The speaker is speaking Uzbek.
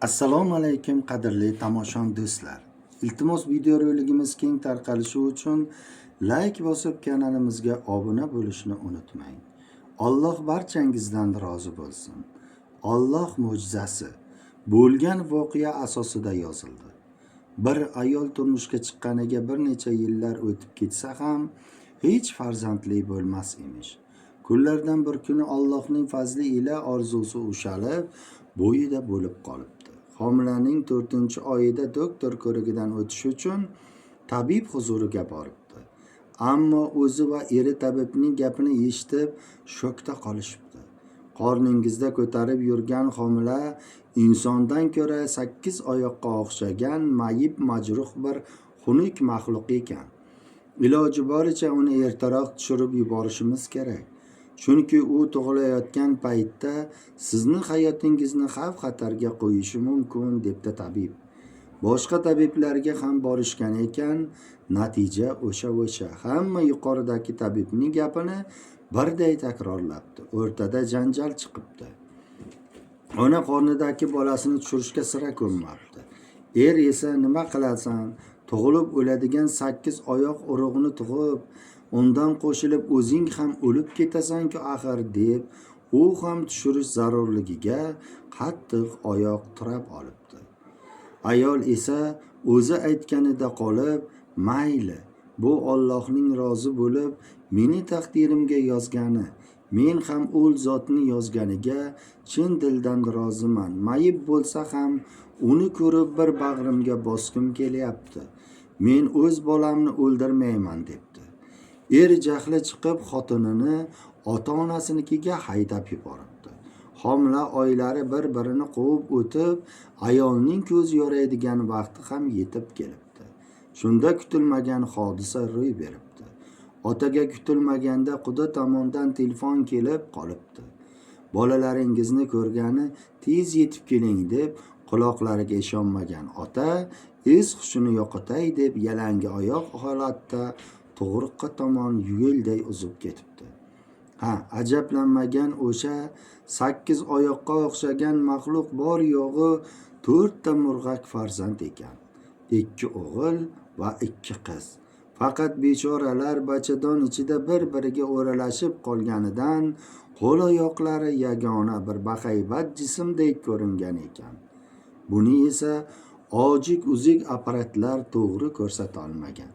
Assalomu alaykum qadrli tomoshabin do'stlar. Iltimos videoroligimiz keng tarqalishi uchun like bosib kanalimizga obuna bo'lishni unutmang. Alloh barchangizdan rozi bo'lsin. Alloh mo'jizasi bo'lgan voqea asosida yozildi. Bir ayol turmushga chiqqaniga bir necha yillar o'tib ketsa ham hech farzandli bo'lmas emish. Kunlardan bir kuni Allohning fazli ila orzusi ushalib, bo'yida bo'lib qolibdi. Homilaning 4-oyida doktor ko'rigidan o'tish uchun tabib huzuriga boribdi. Ammo o'zi va eri tabibning gapini eshitib shokda qolishibdi. Qorningizda ko'tarib yurgan homila insondan ko'ra 8 oyoqqa o'xshagan mayib majruh bir xunuk maxluq ekan. Iloji boricha uni ertaroq tushirib yuborishimiz kerak. Chunki u tug'ilayotgan paytda sizni hayotingizni xavf-xatarga qo'yishi mumkin, debdi tabib. Boshqa tabiblarga ham borishgan ekan, natija o'sha. Hamma yuqoridagi tabibning gapini birday takrorlabdi. O'rtada janjal chiqibdi. Ona qornidagi bolasini tushirishga sira ko'nmabdi. Er esa nima qilasan? Tug'ilib o'ladigan 8 oyoq urug'ini tug'ib, undan qo'shilib o'zing ham o'lib ketasan-ku axir deb, u ham tushirish zarurligiga qattiq oyoq tirab olibdi. Ayol esa o'zi aytganida qolib, mayli, bu Allohning rozi bo'lib meni taqdirimga yozgani, men ham o'l zotni yozganiga chin dildan roziman. Mayib bo'lsa ham uni ko'rib bir bag'rimga boskim kelyapti. Men o'z bolamni o'ldirmayman debdi. Er jahli chiqib xotinini ota-onasinikiga haydab yuboribdi. Homila oylari bir-birini quvib o'tib, ayolning ko'z yoraydigan vaqti ham yetib kelibdi. Shunda kutilmagan hodisa ro'y beribdi. Otaga kutilmaganda quda tomondan telefon kelib qolibdi. Bolalaringizni ko'rgani tez yetib keling deb quloqlariga ishonmagan ota es hushini yo'qotay deb yalangi oyoq holatda to'g'riqqa tomon yugilday uzib ketibdi. Ajablanmagan o'sha 8 oyoqqa o'xshagan maxluq bor yo'g'i 4 ta murg'ak farzand ekan. 2 o'g'il va 2 qiz. Faqat bechoralar bachadon ichida bir-biriga o'ralashib qolganidan qo'l oyoqlari yagona bir bahaybat jismdek ko'ringan ekan. Buni esa ojik-uzik apparatlar to'g'ri ko'rsata olmagan.